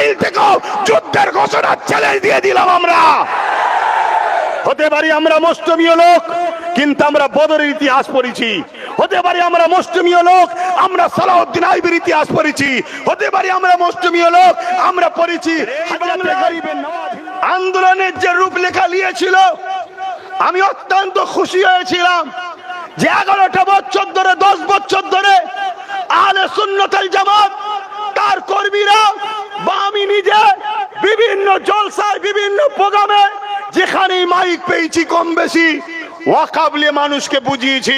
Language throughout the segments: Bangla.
মিছিল থেকেও যুদ্ধের ঘোষণা চ্যালেঞ্জ দিয়ে দিলাম আমরা। হতে পারি আমরা মুষ্টিমেয় লোক, কিন্তু আমরা বদরের ইতিহাস পড়েছি। হতে পারি আমরা মুষ্টিমেয় লোক, আমরা সালাউদ্দিন আইবির ইতিহাস পড়েছি। হতে পারি আমরা মুষ্টিমেয় লোক, আমরা পড়েছি আন্দোলনের যে রূপলেখা নিয়েছিল। আমি অত্যন্ত খুশি হয়েছিলাম যে 11টা বছর ধরে, 10 বছর ধরে আহলে সুন্নাত ওয়াল জামাত, তার কর্মীরা বা আমি নিজে বিভিন্ন জলসায়, বিভিন্ন প্রোগ্রামে যেখানে মাইক পেয়েছি কম বেশি ওয়াকফ নিয়ে মানুষকে বুঝিয়েছি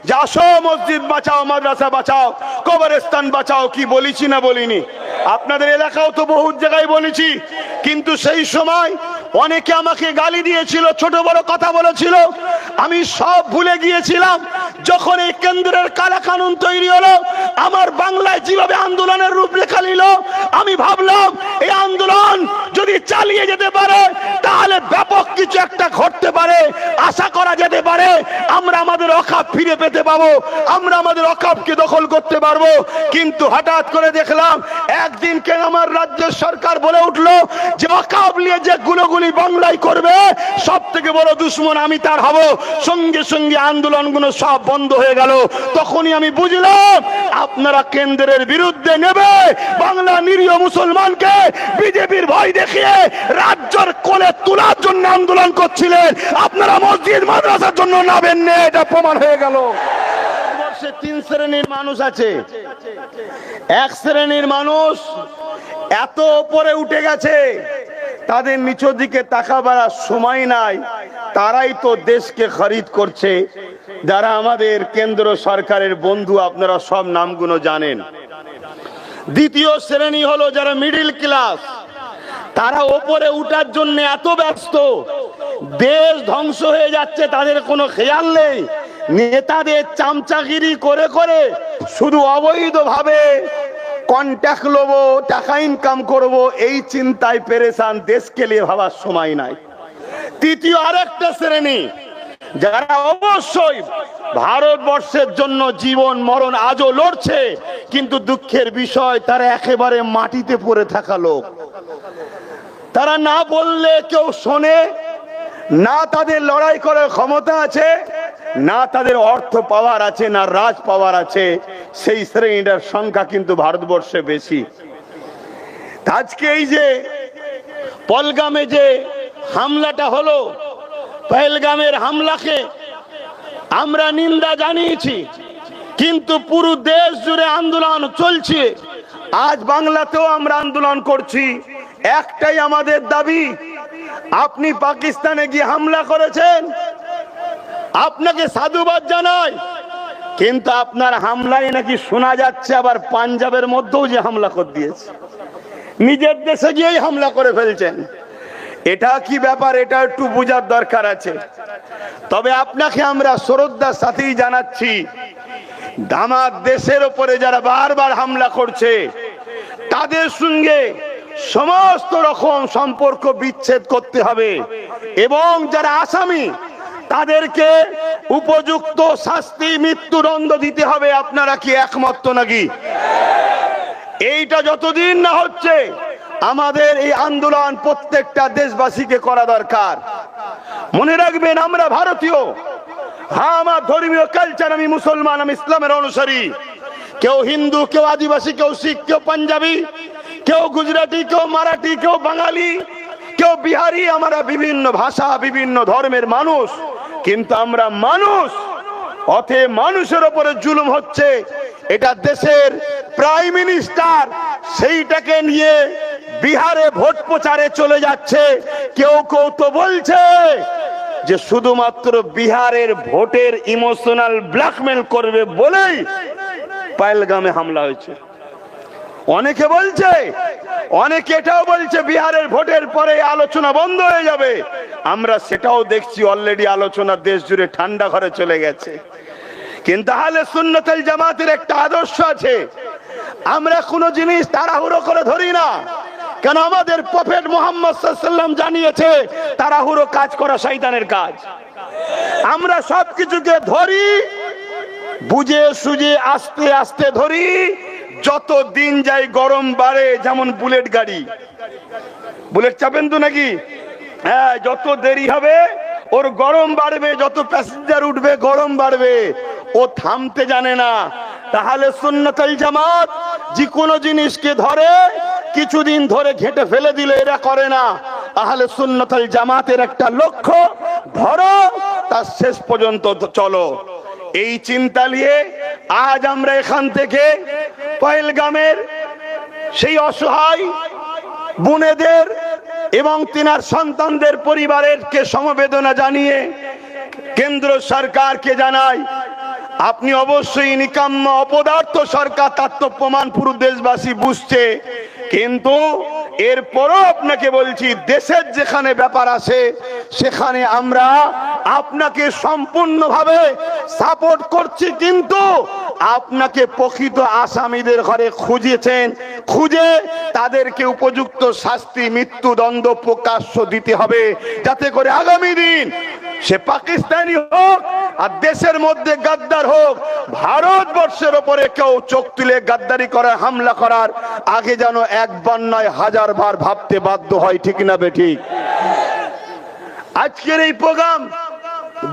যে আসো মসজিদ বাঁচাও, মাদ্রাসা বাঁচাও, কবরস্থান বাঁচাও। কি বলেছি না বলিনি? আপনাদের এলাকাও তো বহু জায়গায় বলেছি। কিন্তু সেই সময় অনেকে আমাকে গালি দিয়েছিল, ছোট বড় কথা বলেছিল। আমি সব ভুলে গিয়েছিলাম। যখন এই কেন্দ্রের কালা কানুন তৈরি হলো, আমার বাংলায় যেভাবে আন্দোলনের রূপরেখা নিল, আমি ভাবলাম এই আন্দোলন যদি চালিয়ে যেতে পারে তাহলে ব্যাপক কিছু একটা ঘটতে পারে, আশা করা যেতে পারে। আমরা আমাদের ওয়াকফ ফিরে পেতে পাবো, আমরা আমাদের ওয়াকফকে দখল করতে পারবো। কিন্তু হঠাৎ করে দেখলাম একদিন কেন আমার রাজ্যের সরকার বলে উঠলো যে ওয়াকফ নিয়ে যে গুলোগুলি বাংলায় করবে সব থেকে বড় দুশ্মন আমি তার হব। সঙ্গে সঙ্গে আন্দোলনগুলো সব বন্ধ হয়ে গেল। তখনই আমি বুঝলাম আপনারা কেন্দ্রের বিরুদ্ধে নেবে বাংলা নিরীহ মুসলমানকে বিজেপির ভয় দেখিয়ে রাজ্যের কোলে তোলার জন্য আন্দোলন করছিলেন। আপনারা মসজিদ মাদ্রাসার জন্য নাবেন না, এটা প্রমাণ হয়ে গেল। ভারতবর্ষে 3 শ্রেণীর মানুষ আছে। এক শ্রেণীর মানুষ এত উপরে উঠে গেছে তাদের নিচের দিকে তাকাবার সময় নাই। তারাই তো দেশকে খরিদ করছে, যারা আমাদের কেন্দ্র সরকারের বন্ধু। আপনারা সব নামগুলো জানেন। দ্বিতীয় শ্রেণী হলো যারা মিডিল ক্লাস। তারা ওপরে উঠার জন্য এত ব্যস্ত, দেশ ধ্বংস হয়ে যাচ্ছে, তাদের কোনো খেয়াল নেই। নেতাদের চামচাগিরি করে করে শুধু অবৈধভাবে কন্ট্যাক্ট লবো, টাকা ইনকাম করব, এই চিন্তায় পেরেশান, দেশকে নিয়ে ভাবার সময় নাই। তৃতীয় আরেকটা শ্রেণী যারা অবশ্যই ভারতবর্ষের জন্য জীবন মরণ আজও লড়ছে, কিন্তু দুঃখের বিষয় তারা একেবারে মাটিতে পড়ে থাকা লোক। তারা না বললে কেউ শোনে না, তাদের লড়াই করার ক্ষমতা আছে না, তাদের অর্থ পাওয়ার আছে না, রাজ পাওয়ার আছে। সেই শ্রেণীটার সংখ্যা কিন্তু ভারতবর্ষে বেশি। আজকে এই যে পহলগামে যে হামলাটা হলো, পহলগামের হামলাকে আমরা নিন্দা জানিয়েছি, কিন্তু পুরো দেশ জুড়ে আন্দোলন চলছে। আজ বাংলাতেও আমরা আন্দোলন করছি। একটাই আমাদের দাবি, আপনি পাকিস্তানে গিয়ে হামলা করেছেন, আপনাকে সাধুবাদ জানাই, কিন্তু আপনার হামলায় নাকি শোনা যাচ্ছে আবার পাঞ্জাবের মধ্যেও যে হামলা করে দিয়েছে, নিজের দেশে গিয়েই হামলা করে ফেলছেন। এটা কি ব্যাপার? এটা একটু বোঝার দরকার আছে। তবে আপনাকে আমরা শ্রদ্ধার সাথেই জানাচ্ছি, আমার দেশের উপরে যারা বারবার হামলা করছে তাদের সঙ্গে সমস্ত রকম সম্পর্ক বিচ্ছেদ করতে হবে, এবং যারা আসামি তাদেরকে উপযুক্ত শাস্তি, মৃত্যুদণ্ড দিতে হবে। আপনারা কি একমত তো নাকি? এইটা যতদিন না হচ্ছে আমাদের এই আন্দোলন প্রত্যেকটা দেশবাসীকে করা দরকার। মনে রাখবেন আমরা ভারতীয়, হ্যাঁ আমার ধর্মীয় কালচার, আমি মুসলমান, আমি ইসলামের অনুসারী। কেউ হিন্দু, কেউ আদিবাসী, কেউ শিখ, কেউ পাঞ্জাবি, কেউ গুজরাটি, কেউ মারাঠি, কেউ বাঙালি, কেউ বিহারি। আমরা বিভিন্ন ভাষা, বিভিন্ন ধর্মের মানুষ, কিন্তু আমরা মানুষ। অতএব মানুষের উপরে জুলুম হচ্ছে, এটা দেশের প্রাইম মিনিস্টার সেইটাকে নিয়ে বিহারে ভোট প্রচারে চলে যাচ্ছে। কেউ কেউ তো বলছে যে শুধুমাত্র বিহারের ভোটের ইমোশনাল ব্ল্যাকমেল করবে বলেই পহলগামে হামলা হয়েছে। অনেকে বলছে, অনেকে এটাও বলছে বিহারের ভোটের পরে আলোচনা বন্ধ হয়ে যাবে। আমরা সেটাও দেখছি, অলরেডি আলোচনা দেশ জুড়ে ঠান্ডা ঘরে চলে গেছে। কিন্তু আহলে সুন্নাত ওয়াল জামাতের একটা আদর্শ আছে, আমরা কোনো জিনিস তাড়াহুড়ো করে ধরি না। কেন? আমাদের প্রফেট মুহাম্মদ সাল্লাল্লাহু আলাইহি ওয়াসাল্লাম জানিয়েছে তাড়াহুড়ো কাজ করা শয়তানের কাজ। আমরা সবকিছুকে ধরি, বুঝে সুঝে আস্তে আস্তে ধরি। যত দিন যায় গরম বাড়ে, যেমন বুলেট গাড়ি বুলেট চাপেন তো নাকি? হ্যাঁ, যত দেরি হবে ওর গরম বাড়বে, যত প্যাসেঞ্জার উঠবে গরম বাড়বে, ও থামতে জানে না। তাহলে সুন্নাতুল জামাত যে কোনো জিনিসকে ধরে কিছুদিন ধরে ঘেটে ফেলে দিলে এরা করে না। আহলে সুন্নাতুল জামাতের একটা লক্ষ্য, ধরো তার শেষ পর্যন্ত চলো। এই চিন্তা নিয়ে আজ আমরা এখান থেকে পহেলগামের সেই অসহায় বোনেদের এবং তিনার সন্তানদের পরিবারকে সমবেদনা জানিয়ে কেন্দ্র সরকারকে জানাই, আপনি অবশ্যই নিকাম্য অপদার্থ সরকার, তার তো প্রমাণ পুরো দেশবাসী বুঝছে, কিন্তু এরপরও আপনাকে বলছি, দেশের যেখানে ব্যাপার আছে সেখানে আমরা আপনাকে সম্পূর্ণভাবে সাপোর্ট করছি, কিন্তু আপনাকে প্রকৃত আসামিদের ঘরে খুঁজেছেন, খুঁজে তাদেরকে উপযুক্ত শাস্তি, মৃত্যুদণ্ড প্রকাশ্য দিতে হবে, যাতে করে আগামী দিন সে পাকিস্তানি হোক আর দেশের মধ্যে গাদ্দার হোক, ভারতবর্ষের ওপরে কেউ চোখ তুলে গাদ্দারি করার, হামলা করার আগে যেন একবার নয় হাজার বার ভাবতে বাধ্য হয়। ঠিক না বেঠিক? আজকের এই প্রোগ্রাম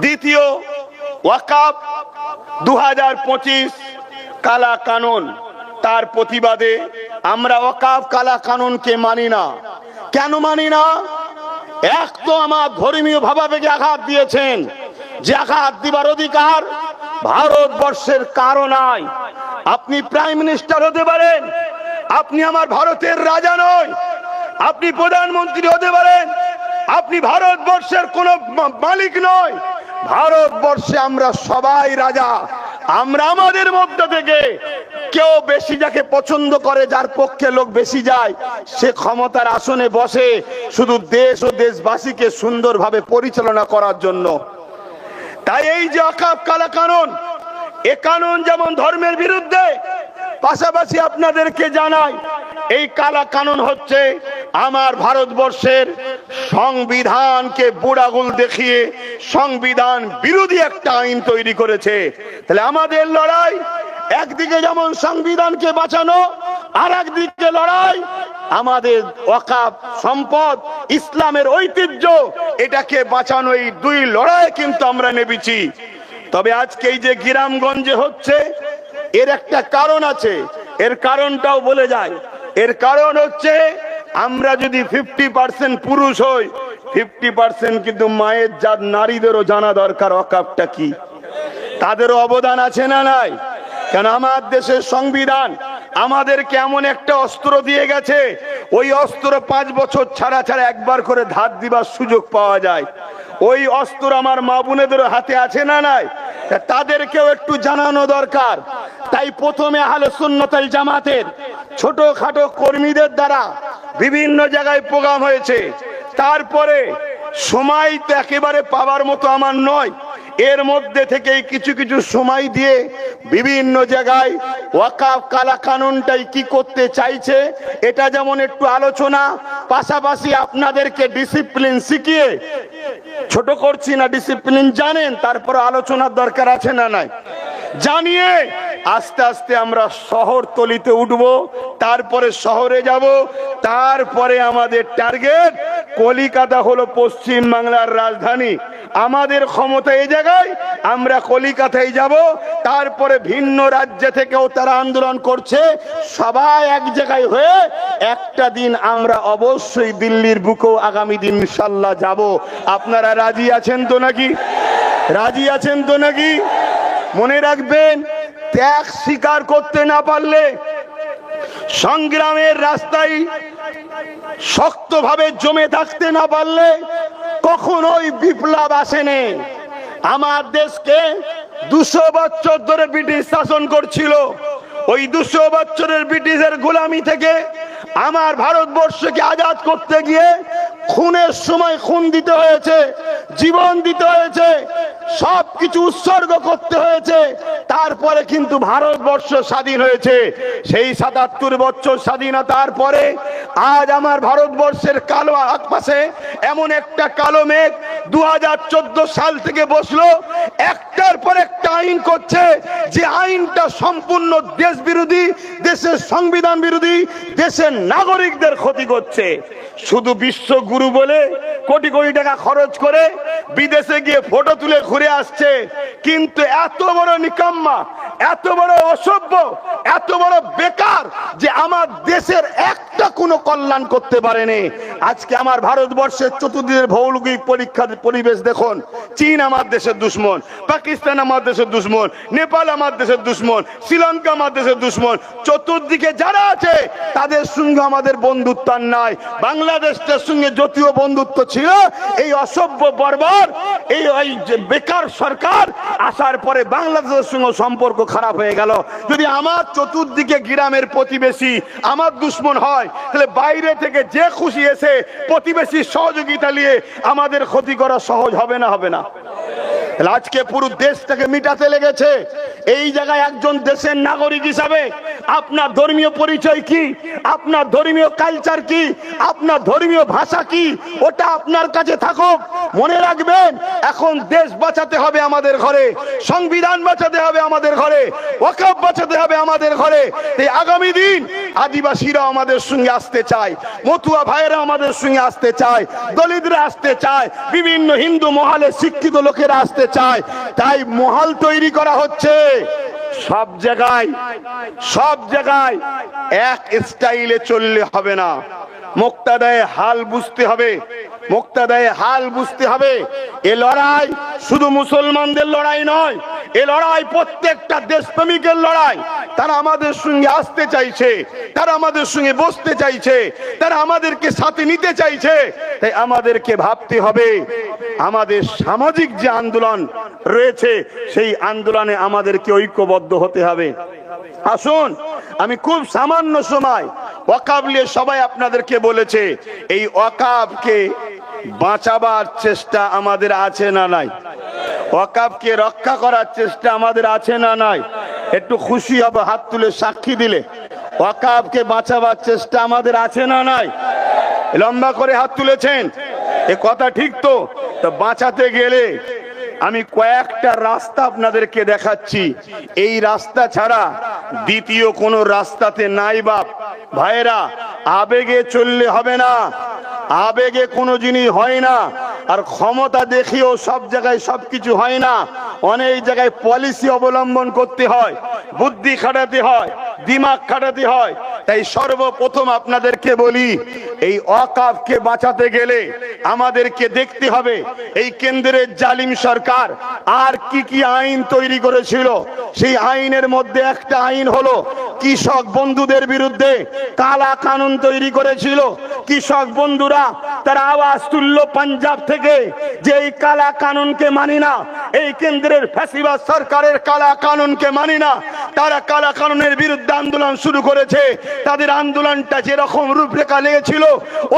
দ্বিতীয় ওয়াকাফ 2025 কালা কানুন, তার প্রতিবাদে আমরা ওয়াকাফ কালা কানুনকে মানি না। কেন মানি না? এক তো আমার ধর্মীয় ভাবাবেগে আঘাত দিয়েছেন, যে আঘাত দিবার অধিকার ভারতবর্ষের কারো নাই। আপনি প্রাইম মিনিস্টার হতে পারেন, আপনি আমার ভারতের রাজা নয়, আপনি প্রধানমন্ত্রী হতে পারেন, আপনি ভারতবর্ষের কোন মালিক নয়। ভারতবর্ষে আমরা সবাই রাজা। আমরা আমাদের মধ্য থেকে কেউ বেশি যাকে পছন্দ করে, যার পক্ষে লোক বেশি যায়, সে ক্ষমতার আসনে বসে শুধু দেশ ও দেশবাসীকে সুন্দরভাবে পরিচালনা করার জন্য। তাই এই যে ওয়াকাফ কালা কানুন, এ কানুন যেমন ধর্মের বিরুদ্ধে, পাশাপাশি আপনাদেরকে জানাই এই কালা কানুন হচ্ছে আমার ভারতবর্ষের সংবিধানকে বুড়াগুল দেখিয়ে সংবিধান বিরোধী একটা আইন তৈরি করেছে। তাহলে আমাদের লড়াই একদিকে যেমন সংবিধানকে বাঁচানো, আর একদিকে লড়াই আমাদের ওয়াকাফ সম্পদ, ইসলামের ঐতিহ্য, এটাকে বাঁচানো। এই দুই লড়াই কিন্তু আমরা নেমেছি। তবে আজকে এই যে গ্রামগঞ্জে হচ্ছে, এর একটা কারণ আছে, এর কারণটাও বলে যায়। এর কারণ হচ্ছে আমরা যদি 50% পুরুষ হই, 50% কিন্তু মায়ের জাত নারীদেরও জানা দরকার ওয়াকাফটা কি, তাদেরও অবদান আছে না নাই? কেন আমার দেশের সংবিধান আমাদেরকে এমন একটা অস্ত্র দিয়ে গেছে, ওই অস্ত্র 5 বছর ছাড়া ছাড়া একবার করে ধার দিবার সুযোগ পাওয়া যায়। ওই অস্ত্র আমার মা বোনেদের হাতে আছে না নাই? তাদেরকেও একটু জানানো দরকার। তাই প্রথমে আহলে সুন্নাতুল জামাতের ছোটখাটো কর্মীদের দ্বারা বিভিন্ন জায়গায় প্রোগ্রাম হয়েছে। তারপরে সময় তো একেবারে পাওয়ার মতো আমার নয়, এর মধ্যে থেকে কিছু কিছু সময় দিয়ে বিভিন্ন জায়গায় ওয়াকাফ কালা কানুনটাই কি করতে চাইছে এটা যেমন একটু আলোচনা, পাশাপাশি আপনাদেরকে ডিসিপ্লিন শিখিয়ে, ছোট করছি না, ডিসিপ্লিন জানেন, তারপর আলোচনার দরকার আছে না নাই, জানিয়ে আস্তে আস্তে আমরা শহরতলিতে উঠবো, তারপরে শহরে যাব, তারপরে আমাদের টার্গেট কলিকাতা হলো পশ্চিম বাংলার রাজধানী। আমাদের ক্ষমতা এই জায়গায়, আমরা কলিকাতায় যাব, তারপরে ভিন্ন রাজ্য থেকেও তারা আন্দোলন করছে, সবাই এক জায়গায় হয়ে একটা দিন আমরা অবশ্যই দিল্লির বুকেও আগামী দিন ইনশাল্লাহ যাব। আপনারা রাজি আছেন তো নাকি? রাজি আছেন তো নাকি? মনে রাখবেন, ত্যাগ স্বীকার করতে না পারলে, সংগ্রামের রাস্তায় শক্তভাবে জমে থাকতে না পারলে কখনোই বিপ্লব আসেনি। আমার দেশকে 200 বছর ধরে ব্রিটিশ শাসন করছিল। ওই 200 বছরের ব্রিটিশের গোলামি থেকে আমার ভারতবর্ষকে আজাদ করতে গিয়ে খুনের সময় খুন দিতে হয়েছে, জীবন দিতে হয়েছে, সবকিছু উৎসর্গ করতে হয়েছে, তারপরে কিন্তু ভারতবর্ষ স্বাধীন হয়েছে। সেই ৭৭ বছর স্বাধীনতার পরে আজ আমার ভারতবর্ষের কালো আকাশে এমন একটা কালো মেঘ ২০১৪ সাল থেকে বসলো, একটার পর একটা আইন করছে, যে আইনটা সম্পূর্ণ দেশ বিরোধী, দেশের সংবিধান বিরোধী, দেশের নাগরিকদের ক্ষতি করছে। শুধু বিশ্বগুরু বলে কোটি কোটি টাকা খরচ করে বিদেশে গিয়ে ফটো তুলে ঘুরে আসছে, কিন্তু এত বড় নিকাম্মা, এত বড় অসভ্য, এত বড় বেকার যে আমার দেশের একটা কোনো কল্যাণ করতে পারেনি। আজকে আমার ভারতবর্ষের চতুর্দিকের ভৌগোলিক পরীক্ষার পরিবেশ দেখুন। চীন আমার দেশের দুশ্মন, পাকিস্তান আমার দেশের দুশ্মন, নেপাল আমার দেশের দুশ্মন, শ্রীলঙ্কা আমার দেশের দুশ্মন। চতুর্দিকে যারা আছে তাদের সঙ্গে আমাদের বন্ধুত্ব নাই। বাংলাদেশের সঙ্গে যদিও বন্ধুত্ব ছিল, এই অসভ্য বর্বর এই বেকার সরকার আসার পরে বাংলাদেশের সঙ্গে সম্পর্ক খারাপ হয়ে গেল। যদি আমার চতুর্দিকে গ্রামের প্রতিবেশী আমার দুশ্মন হয়, তাহলে বাইরে থেকে যে খুশি এসে প্রতিবেশীর সহযোগিতা নিয়ে আমাদের ক্ষতি করা সহজ হবে না? হবে না? আজকে পুরো দেশটাকে মিটাতে লেগেছে। এই জায়গায় একজন দেশের নাগরিক হিসাবে আপনার ধর্মীয় পরিচয় কি, আপনার ধর্মীয় কালচার কি, আপনার ধর্মীয় ভাষা কি, ওটা আপনার কাছে থাকুক। মনে রাখবেন, এখন দেশ বাঁচাতে হবে আমাদের ঘরে, সংবিধান বাঁচাতে হবে আমাদের ঘরে, ওয়াকফ বাঁচাতে হবে আমাদের ঘরে। এই আগামী দিন আদিবাসীরা আমাদের সঙ্গে আসতে চায়, মতুয়া ভাইয়েরা আমাদের সঙ্গে আসতে চায়, দলিতরা আসতে চায়, বিভিন্ন হিন্দু মহলে শিক্ষিত লোকেরা আসতে চায়। তাই মহল তৈরি করা হচ্ছে। সব জায়গায় এক স্টাইলে চললে হবে না। মুক্তাদায়ে হাল বুঝতে হবে, মুক্তাদায়ে হাল বুঝতে হবে। এ লড়াই শুধু মুসলমানদের লড়াই নয়, এ লড়াই প্রত্যেকটা দেশপ্রেমিকের লড়াই। তারা আমাদের সঙ্গে আসতে চাইছে, তারা আমাদের সঙ্গে বসতে চাইছে, তারা আমাদেরকে সাথে নিতে চাইছে। তাই আমাদেরকে ভাবতে হবে, আমাদের সামাজিক যে আন্দোলন রয়েছে সেই আন্দোলনে আমাদেরকে ঐক্যবদ্ধ হতে হবে। আসুন, আমি খুব সামান্য সময় ওয়াকফ নিয়ে সবাই আপনাদেরকে বলেছে, এই ওয়াকফকে বাঁচাবার চেষ্টা আমাদের আছে না নাই? ওয়াকফকে রক্ষা করার চেষ্টা আমাদের আছে না নাই? একটু খুশি হবে হাত তুলে সাক্ষী দিলে। ওয়াকফকে বাঁচাবার চেষ্টা আমাদের আছে না নাই? লম্বা করে হাত তুলেছেন, এ কথা ঠিক তো? তো বাঁচাতে গেলে আমি কয়েকটা রাস্তা আপনাদেরকে দেখাচ্ছি। এই রাস্তা ছাড়া দ্বিতীয় কোনো রাস্তাতে নাই বাপ ভাইরা। আবেগে চললে হবে না, আবেগে কোনো জিনিস হয় না। আর ক্ষমতা দেখিয়েও সব জায়গায় সবকিছু হয় না। অনেক জায়গায় পলিসি অবলম্বন করতে হয়, বুদ্ধি খাটাতে হয়, দিমাগ খাটাতে হয়। তাই সর্বপ্রথম আপনাদেরকে বলি, এই ওয়াকফকে বাঁচাতে গেলে আমাদেরকে দেখতে হবে এই কেন্দ্রের জালিম সরকার আর কি কি আইন তৈরি করেছিল। সেই আইনের মধ্যে একটা আইন হলো কৃষক বন্ধুদের বিরুদ্ধে কালা কানুন তৈরি করেছিল। কৃষক বন্ধুরা তারা আওয়াজ তুলল পাঞ্জাব থেকে যে এই কালা কানুনকে মানি না, এই কেন্দ্রের ফ্যাসিবাদ সরকারের কালা কানুনকে মানি না। তারা কালা কানুনের বিরুদ্ধে আন্দোলন শুরু করেছে। তাদের আন্দোলনটা যেরকম রূপরেখা নিয়েছিল,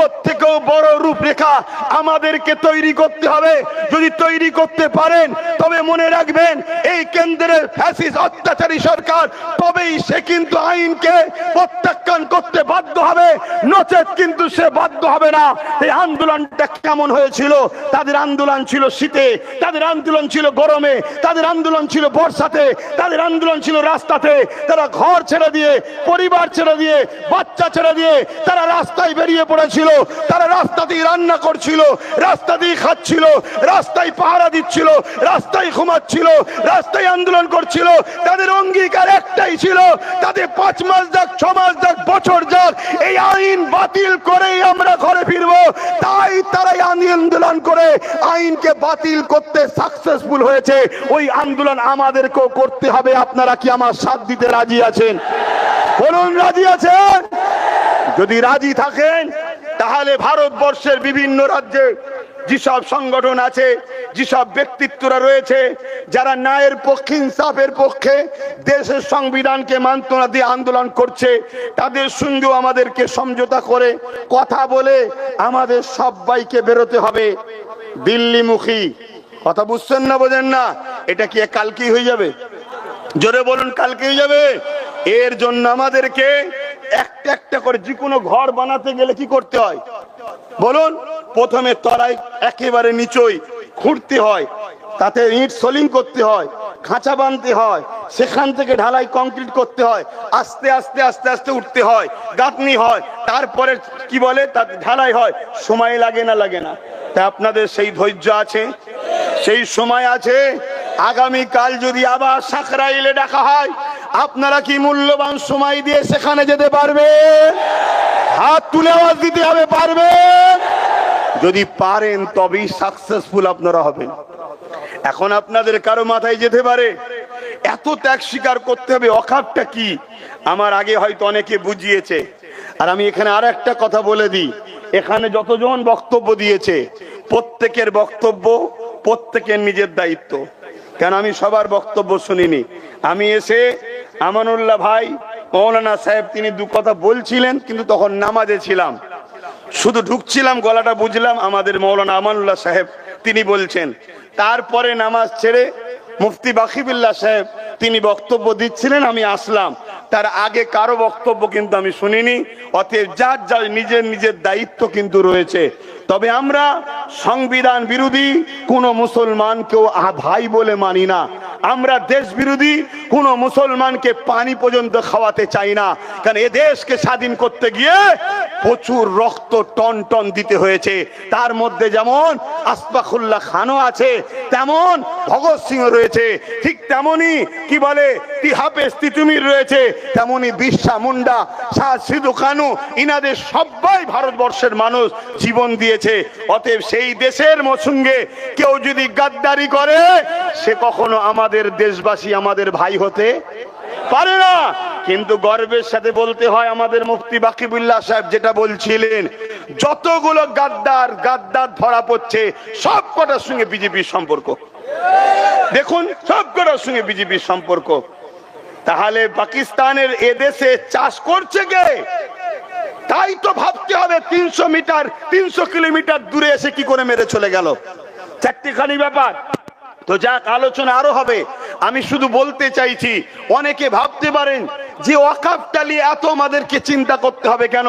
ওর থেকেও বড় রূপরেখা আমাদেরকে তৈরি করতে হবে। যদি তৈরি করতে পারেন তবে মনে রাখবেন, এই কেন্দ্রের ফ্যাসিস্ট অত্যাচারী সরকার তবেই সে কিন্তু আইনকে প্রত্যাখ্যান করতে বাধ্য হবে, নচেত কিন্তু সে বাধ্য হবে না। এই আন্দোলনটা কেমন হয়েছিল? তাদের আন্দোলন ছিল শীতে, তাদের আন্দোলন ছিল গরমে, তাদের আন্দোলন ছিল বর্ষাতে, তাদের আন্দোলন ছিল রাস্তাতে। তারা ঘর ছেড়ে দিয়ে, পরিবার ছেড়ে দিয়ে, বাচ্চা ছেড়ে দিয়ে তারা রাস্তায় বেরিয়ে পড়েছিল। তারা রাস্তাতেই রান্না করছিল, রাস্তাতেই খাচ্ছিল, রাস্তায় পাহারা দিচ্ছিল, রাস্তায় ঘুমাচ্ছিল, রাস্তায় আন্দোলন করছিল। তাদের অঙ্গীকার একটাই ছিল, তাদের 5 মাস যাক, 6 মাস যাক, বছর যাক, এই আইন বাতিল করেই আমরা ঘরে ফিরবো। তাই তারাই আন্দোলন করে আইনকে বাতিল করতে সাকসেসফুল হয়েছে। ওই আন্দোলন আমাদেরকেও করতে হবে। আপনারা কি আমার সাথ দিতে রাজি আছেন? বলুন, রাজি আছেন? যদি রাজি থাকেন তাহলে ভারতবর্ষের বিভিন্ন রাজ্যে যেসব সংগঠন আছে, যেসব ব্যক্তিত্বরা রয়েছে, যারা ন্যায়ের পক্ষে, ইনসাফের পক্ষে, দেশের সংবিধানকে মান্যতা দিয়ে আন্দোলন করছে, তাদের সঙ্গেও আমাদেরকে সমঝোতা করে কথা বলে আমাদের সবাইকে বেরোতে হবে। দিল্লিমুখী। কথা বুঝছেন না, বোঝেন না? এটা কি কালকেই হয়ে যাবে? জোরে বলুন, কালকে হয়ে যাবে? এর জন্য আমাদেরকে একটা একটা করে যে কোনো ঘর বানাতে গেলে কি করতে হয় বলুন? প্রথমে তলায় একেবারে নিচই খুঁড়তে হয়, তাতে ইট সোলিং করতে হয়, খাঁচা বাঁধতে হয়, সেখান থেকে ঢালাই কংক্রিট করতে হয়, আস্তে আস্তে আস্তে আস্তে উঠতে হয়, গাঁথনি হয়, তারপরে কি বলে তাতে ঢালাই হয়। সময় লাগে না? লাগে না? তা আপনাদের সেই ধৈর্য আছে? সেই সময় আছে? আগামীকাল যদি আবার সাকরাইলে ডাকা হয়, আপনারা কি মূল্যবান সময় দিয়ে সেখানে যেতে পারবে? হাত তুলে আওয়াজ দিতে হবে, পারবে? যদি পারেন তবেই সাকসেসফুল আপনারা হবেন। এখন আপনাদের কারো মাথায় যেতে পারে এত ত্যাগ স্বীকার করতে হবে, ওয়াকফটা কি? আমার আগে হয়তো অনেকে বুঝিয়েছে। আর আমি এখানে আর একটা কথা বলে দিই, এখানে যতজন বক্তব্য দিয়েছে প্রত্যেকের বক্তব্য প্রত্যেকের নিজের দায়িত্ব। কেন আমি সবার বক্তব্য শুনিনি। আমি এসে আমানুল্লাহ ভাই মৌলানা সাহেব তিনি দু কথা বলছিলেন, কিন্তু তখন নামাজে ছিলাম, শুধু ঢুকছিলাম, গলাটা বুঝলাম আমাদের মৌলানা আমানুল্লাহ সাহেব তিনি বলছেন। তারপরে নামাজ ছেড়ে মুফতি বাকিবুল্লাহ সাহেব তিনি বক্তব্য দিচ্ছিলেন, আমি আসলাম। তার আগে কারো বক্তব্য কিন্তু আমি শুনিনি। অতএব যার যার নিজের নিজের দায়িত্ব কিন্তু রয়েছে। তবে আমরা সংবিধান বিরোধী কোন মুসলমানকেও ভাই বলে মানি না। আমরা দেশ বিরোধী কোন মুসলমানকে পানি পর্যন্ত খাওয়াতে চাই না। কারণ এ দেশকে স্বাধীন করতে গিয়ে প্রচুর রক্ত টন টন দিতে হয়েছে। তার মধ্যে যেমন আসফাকুল্লাহ খানও আছে, তেমন ভগৎ সিং রয়েছে, ঠিক তেমনি কি বলে তিহাপেশ তিতুমির রয়েছে, তেমনি বিরসা মুন্ডা, শাহ সিধু কানু, ইনাদের সবাই ভারতবর্ষের মানুষ জীবন দিয়েছে। অতএব সেই দেশের সঙ্গে কেউ যদি গাদ্দারি করে সে কখনো আমাদের দেশবাসী, আমাদের ভাই হতে পারে না। কিন্তু গর্বের সাথে বলতে হয়, আমাদের মুফতি বাকিবুল্লাহ সাহেব যেটা বলছিলেন, যতগুলো গাদ্দার ধরা পড়ছে সব কটার সঙ্গে বিজেপির সম্পর্ক। দেখুন, সব কটার সঙ্গে বিজেপির সম্পর্ক। তাহলে পাকিস্তানের এদেশে চাষ করছে কে? তাই তো ভাবতে হবে 300 মিটার 300 কিলোমিটার দূরে এসে কি করে মেরে চলে গেল। চারটিখানি ব্যাপার। তো যাক, আলোচনা আরো হবে। আমি শুধু বলতে চাইছি, অনেকে ভাবতে পারেন যে ওয়াকফটা নিয়ে এত আমাদেরকে চিন্তা করতে হবে কেন?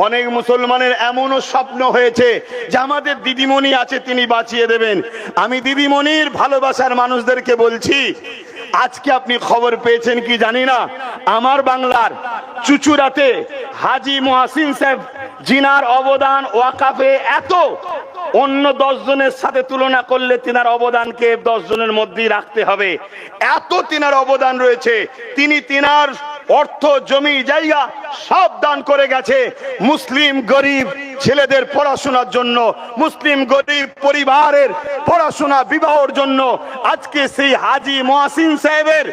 অনেক মুসলমানের এমনও স্বপ্ন হয়েছে যে আমাদের দিদিমণি আছে, তিনি বাঁচিয়ে দেবেন। আমি দিদিমণির ভালোবাসার মানুষদেরকে বলছি, আজকে আপনি খবর পেয়েছেন কি জানি না, আমার বাংলার চুচুড়াতে হাজি মুহাসিন সাহেব জিনার অবদান ওয়াকফে এত, অন্য 10 জনের সাথে তুলনা করলে তিনার অবদানকে 10 জনের মধ্যেই রাখতে হবে। এত তিনার অবদান রয়েছে। তিনি তিনার অর্থ, জমি, জায়গা সব দান করে গেছে মুসলিম গরিব ছেলেদের পড়াশোনার জন্য, মুসলিম গরিব পরিবারের পড়াশোনা বিবাহের জন্য। আজকে সেই হাজি মুহাসিন সাহেবের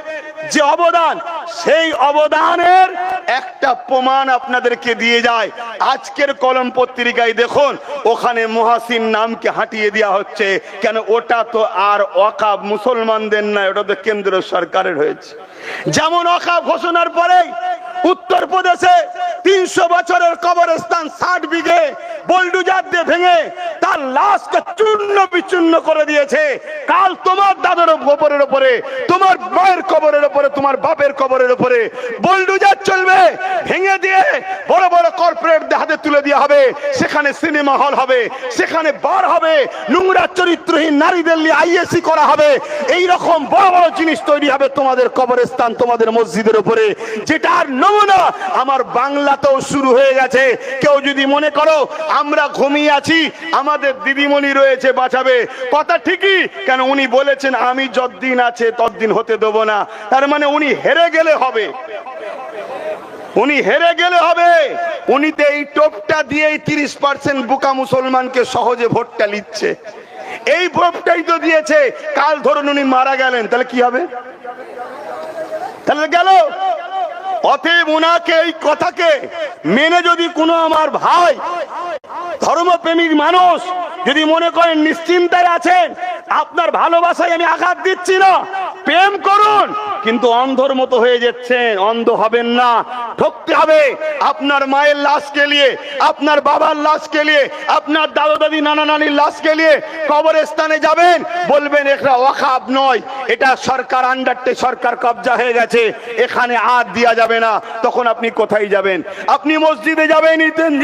যে অবদান, সেই অবদানের একটা প্রমাণ আপনাদেরকে দিয়ে যায়। আজকের কলম পত্রিকায় দেখুন, ওখানে মুহাসিন নামকে হাঁটিয়ে দেওয়া হচ্ছে। কেন? ওটা তো আর ওয়াকফ মুসলমানদের না, ওটা তো কেন্দ্র সরকারের হয়েছে। যেমন ওয়াকফ ঘোষণার পরে উত্তরপ্রদেশে 300 বছরের কবরস্থান 60 বিঘে বুলডোজার দিয়ে ভেঙে তার লাশকে চূর্ণ বিচূর্ণ করে দিয়েছে। কাল তোমার দাদার কবরের উপরে, তোমার মায়ের কবরের উপরে, তোমার বাপের কবরের উপরে বুলডোজার চলবে, ভেঙে দিয়ে বড় বড় কর্পোরেটদের হাতে তুলে দেওয়া হবে। সেখানে সিনেমা হল হবে, সেখানে বার হবে, নোংরা চরিত্রহীন নারীদের নিয়ে আইএসি করা হবে। এই রকম বড় বড় জিনিস তৈরি হবে তোমাদের কবরস্থান, তোমাদের মসজিদের উপরে। যেটার নমুনা আমার বাংলাতেও শুরু হয়ে গেছে। কেউ যদি মনে করো আমরা ঘুমিয়ে আছি, আমাদের দিদিমণি রয়েছে বাঁচাবে, কথা ঠিকই। কেন? উনি বলেছেন আমি যতদিন আছে ততদিন হতে দেব না। তার মানে উনি হেরে গেলে হবে, উনি হেরে গেলে হবে। উনি তো এই টোপটা দিয়েই 30% বোকা মুসলমানকে সহজে ভোটটা নিচ্ছে। এই ভোটটাই তো দিয়েছে। কাল ধরুন উনি মারা গেলেন, তাহলে কি হবে? তাহলে গেল। অতএব উনাকে, এই কথাকে মেনে যদি কোনো আমার ভাই ধর্মপ্রেমিক মানুষ যদি মনে করেন নিশ্চিন্তায় আছেন, আপনার ভালোবাসায় আমি আঘাত দিচ্ছি না, প্রেম করুন, কিন্তু অন্ধর মতো হয়ে যাচ্ছেন। অন্ধ হবেন না, ঠকতে হবে। আপনার মায়ের লাশকে নিয়ে, আপনার বাবার লাশকে নিয়ে, আপনার দাদা দাদি নানা নানির লাশকে নিয়ে কবরস্থানে যাবেন, বলবেন এটা ওয়াকফ নয়, এটা সরকার আন্ডারটে, সরকার কবজা হয়ে গেছে, এখানে হাত দেওয়া যাবে না। তখন আপনি কোথায় যাবেন? আপনি মসজিদে যাবেন,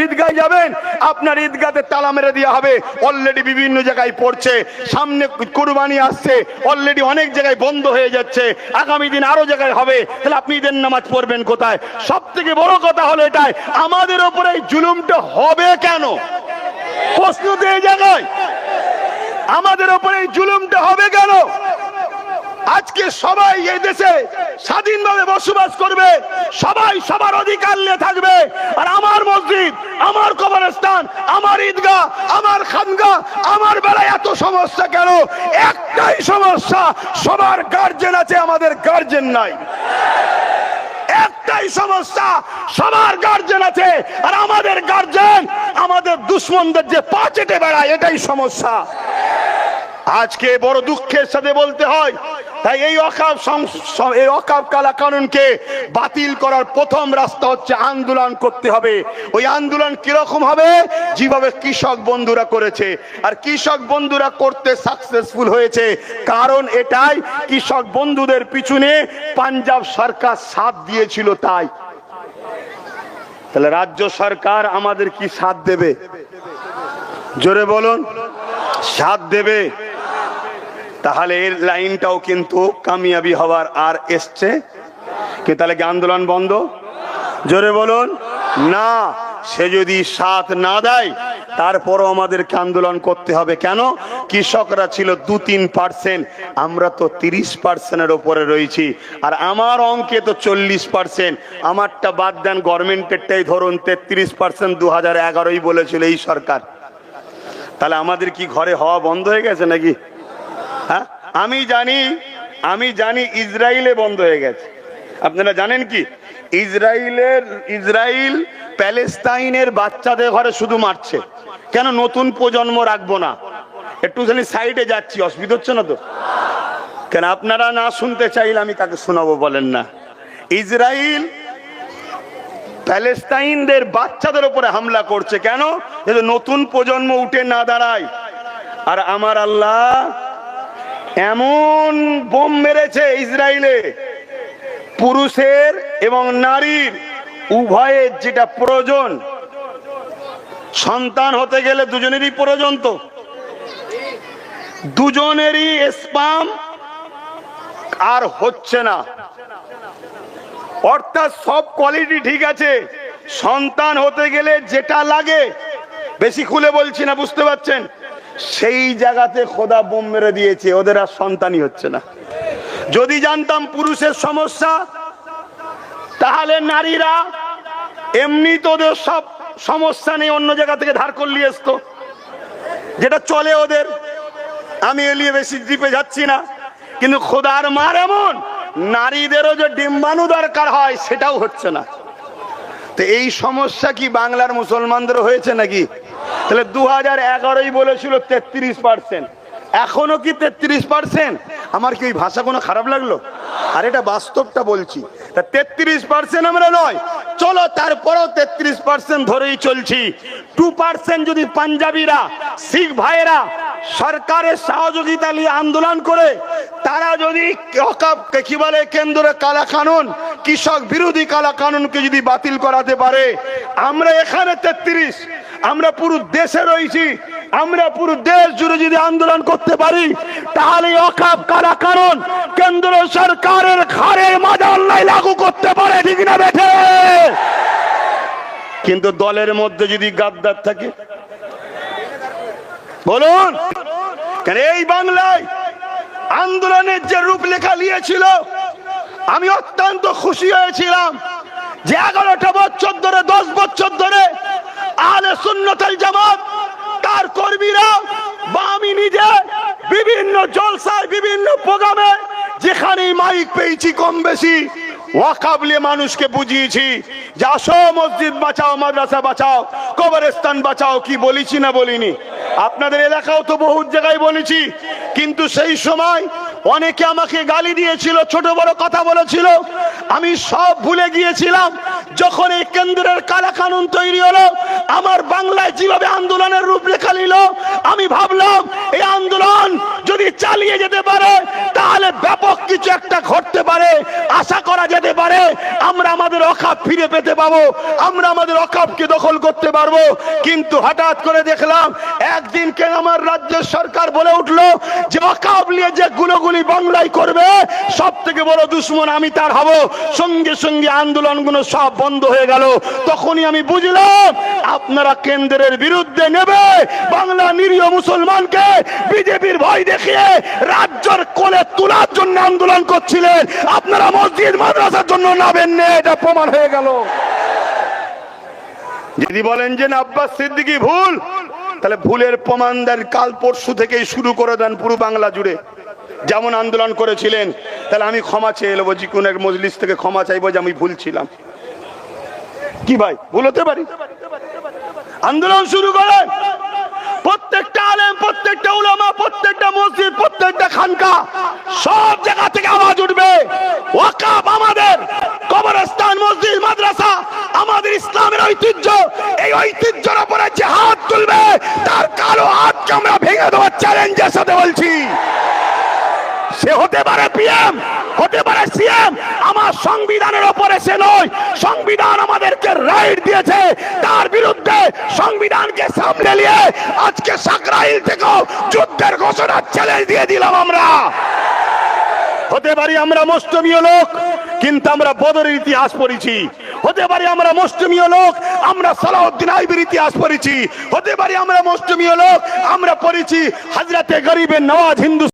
ঈদগায় যাবেন, আপনার ঈদগাতে তালা মেরে দেওয়া হবে। অলরেডি বিভিন্ন জায়গায় পড়ছে, সামনে কুরবানি আসছে, অলরেডি অনেক জায়গায় বন্ধ হয়ে যাচ্ছে, আগামী দিন আরো জায়গায় হবে। তাহলে আপনি ঈদের নামাজ পড়বেন কোথায়? সব থেকে বড় কথা হলো এটাই, আমাদের উপরে এই জুলুমটা হবে কেন? প্রশ্ন তো এই জায়গায়, আমাদের উপরে এই জুলুমটা হবে কেন? আজকে সবাই এই দেশে স্বাধীনভাবে বসবাস করবে, সবাই সবার অধিকার নিয়ে থাকবে, আর আমার মসজিদ, আমার কবরস্থান, আমার ঈদগাহ, আমার খানগাহ, আমার বেলায় এত সমস্যা কেন? একটাই সমস্যা, সবার গার্জেন আছে, আমাদের গার্জেন নাই। একটাই সমস্যা, সবার গার্জেন আছে, আর আমাদের গার্জেন আমাদের দুশ্মনদের যে পা চেটে বেড়ায়, এটাই সমস্যা। আজকে বড় দুঃখের সাথে বলতে হয়, তাই এই ওয়াকফ কালা কানুনকে বাতিল করার প্রথম রাস্তা হচ্ছে আন্দোলন করতে হবে। ওই আন্দোলন কিরকম হবে? যেভাবে কৃষক বন্ধুরা করেছে, আর কৃষক বন্ধুরা করতে সাকসেসফুল হয়েছে, কারণ এটাই কৃষক বন্ধুদের পিছনে পাঞ্জাব সরকার সাথ দিয়েছিল। তাই তাহলে রাজ্য সরকার আমাদের কি সাথ দেবে? জোরে বলুন, সাথ দেবে? তাহলে এর লাইনটাও কিন্তু কামিয়াবি হওয়ার আর এসছে কি? তাহলে কি আন্দোলন বন্ধ? জোরে বলুন না। সে যদি সাথ না দেয়, তারপরও আমাদেরকে আন্দোলন করতে হবে। কেন? কৃষকরা ছিল 2-3%, আমরা তো 30%-এর উপরে রয়েছি, আর আমার অঙ্কে তো 40%। আমারটা বাদ দেন, গভর্নমেন্টেরটাই ধরুন 33%, 2011-ই বলেছিল এই সরকার। তাহলে আমাদের কি ঘরে হওয়া বন্ধ হয়ে গেছে নাকি? হ্যাঁ, আমি জানি ইসরায়েলে বন্ধ হয়ে গেছে। আপনারা জানেন কি? ইসরায়েল প্যালেস্তাইনের বাচ্চাদের ঘরে শুধু মারছে। কেন? নতুন প্রজন্ম রাখবো না। একটুখানি সাইডে যাচ্ছি, অসুবিধা হচ্ছে না তো? কেন আপনারা না শুনতে চাইলে আমি কাকে শোনাবো বলেন না? ইসরায়েল প্যালেস্তাইনদের বাচ্চাদের উপরে হামলা করছে। কেন? যাতে নতুন প্রজন্ম উঠে না দাঁড়ায়। আর আমার আল্লাহ এমন বোম মেরেছে ইসরায়েলে, পুরুষের এবং নারীর উভয়ের যেটা প্রয়োজন, সন্তান হতে গেলে দুজনেরই প্রয়োজন, তো দুজনেরই স্পাম আর হচ্ছে না। অর্থাৎ সব কোয়ালিটি ঠিক আছে, সন্তান হতে গেলে যেটা লাগে, বেশি খুলে বলছি না, বুঝতে পারছেন, সেই জায়গাতে খোদা বোম মেরে দিয়েছে, ওদের আর সন্তানই হচ্ছে না। যদি জানতাম পুরুষের সমস্যা, তাহলে নারীরা এমনি তো ওদের সব সমস্যা নেই, অন্য জায়গা থেকে ধার করলে আসতো, যেটা চলে ওদের। আমি এলিয়ে বেশি দ্বীপে যাচ্ছি না, কিন্তু খোদার মার এমন, নারীদেরও যে ডিম্বাণু দরকার হয় সেটাও হচ্ছে না। তো এই সমস্যা কি বাংলার মুসলমানদের হয়েছে নাকি? তাহলে 2011-ই বলেছিল 33%, এখনো কি 33%? আমার কি ওই ভাষা কোনো খারাপ লাগলো? আর এটা বাস্তবটা বলছি। 33% আমরা নয়, চলো তারপরেও 33% ধরেই চলছি। 2% যদি পাঞ্জাবিরা, শিখ ভাইয়েরা সরকারের সহযোগিতা নিয়ে আন্দোলন করে, তারা যদি কি বলে কেন্দ্রে কালা কানুন, কৃষক বিরোধী কালা কানুনকে যদি বাতিল করাতে পারে, আমরা এখানে 33, আমরা পুরো দেশে রয়েছি, আমরা পুরো দেশ জুড়ে যদি আন্দোলন করতে পারি, তাহলে ওয়াকফ কালা কানুন কেন্দ্র সরকারের ঘাড়ের মাজাল্লায় লাগু করতে পারে, ঠিক না বেঠে? কিন্তু দলের মধ্যে যদি গাদ্দার থাকে, বলুন কেন? এই বাংলায় আন্দোলনের যে রূপলেখা নিয়েছিল, আমি অত্যন্ত খুশি হয়েছিলাম যে 11টা বছর ধরে, 10 বছর ধরে আহলে সুন্নাত ওয়াল জামাত, তার কর্মীরা বা আমি নিজে বিভিন্ন জলসায়, বিভিন্ন প্রোগ্রামে যেখানেই মাইক পেয়েছি, কম বেশি ওয়াকফ নিয়ে মানুষকে বুঝিয়েছি যে আসো, মসজিদ বাঁচাও, মাদ্রাসা বাঁচাও, কবরস্থান বাঁচাও। কি বলেছি না বলিনি? আপনাদের এলাকাও তো বহু জায়গায় বলেছি, কিন্তু সেই সময় অনেকে আমাকে গালি দিয়েছিল, ছোট বড় কথা বলেছিল, আমি সব ভুলে গিয়েছিলাম। যখন এই কেন্দ্রের কালা কানুন তৈরি হলো, আমার বাংলায় যেভাবে আন্দোলনের রূপরেখা নিল, আমি ভাবলাম এই আন্দোলন যদি চালিয়ে যেতে পারে তাহলে ব্যাপক কিছু একটা ঘটতে পারে, আশা করা যেতে পারে আমরা আমাদের অকাপ ফিরে পেতে পাবো, আমরা আমাদের অকাপকে দখল করতে পারবো। কিন্তু হঠাৎ করে দেখলাম একদিনকে আমার রাজ্যের সরকার বলে উঠলো যে অকাপ নিয়ে যে গুলোগুলি বাংলায় করবে সব থেকে বড় দুশ্মন আমি তার হব। সঙ্গে সঙ্গে আন্দোলনগুলো সব বন্ধ হয়ে গেল। তখনই আমি বুঝলাম আপনারা কেন্দ্রের বিরুদ্ধে নেবে বাংলা নিরীহ মুসলমানকে বিজেপির ভয় দেখিয়ে রাজ্যের কোলে তোলার জন্য আন্দোলন করছিলেন, আপনারা মসজিদ মাদ্রাসার জন্য নাবেন না, এটা প্রমাণ হয়ে গেল। যদি বলেন যে না আব্বাস সিদ্দিকী ভুল, তাহলে ভুলের প্রমাণ দেন কাল পরশু থেকেই শুরু করে দেন পুরো বাংলা জুড়ে যেমন আন্দোলন করেছিলেন। তাহলে আমি ক্ষমা চেয়ে নেবো, যে কোনো এক মজলিস থেকে ক্ষমা চাইবো যে আমি ভুল ছিলাম। কি ভাই ভুল হতে পারি? আন্দোলন শুরু করেন, প্রত্যেকটা আলেম, প্রত্যেকটা উলামা, প্রত্যেকটা মসজিদ, প্রত্যেকটা খানকা, সব জায়গা থেকে আওয়াজ উঠবে ওয়াকাফ আমাদের, কবরস্থান, মসজিদ, মাদ্রাসা আমাদের ইসলামের ঐতিহ্য। এই ঐতিহ্যের উপরে যে হাত তুলবে তার কালো হাতকে আমরা ভেঙে দেওয়ার চ্যালেঞ্জের সাথে বলছি। সে হতে পারে পিএম, হতে পারে সিএম, আমার সংবিধানের উপরে সে নয়। সংবিধান আমাদেরকে রাইট দিয়েছে, তার বিরুদ্ধে সংবিধানকে সামনে নিয়ে আজকে সাকরাইল থেকেও যুদ্ধের ঘোষণা চ্যালেঞ্জ দিয়ে দিলাম আমরা। হতে পারি আমরা মুসলিমীয় লোক, কিন্তু আমরা বদরের ইতিহাস পড়েছি। হতে পারি আমরা মুসলিমীয় লোক, আমরা সালাউদ্দিন আইবির ইতিহাস পড়েছি। হতে পারি আমরা মুসলিমীয় লোক, আমরা পড়েছি হযরতে গরিবে নওয়াজ হিন্দু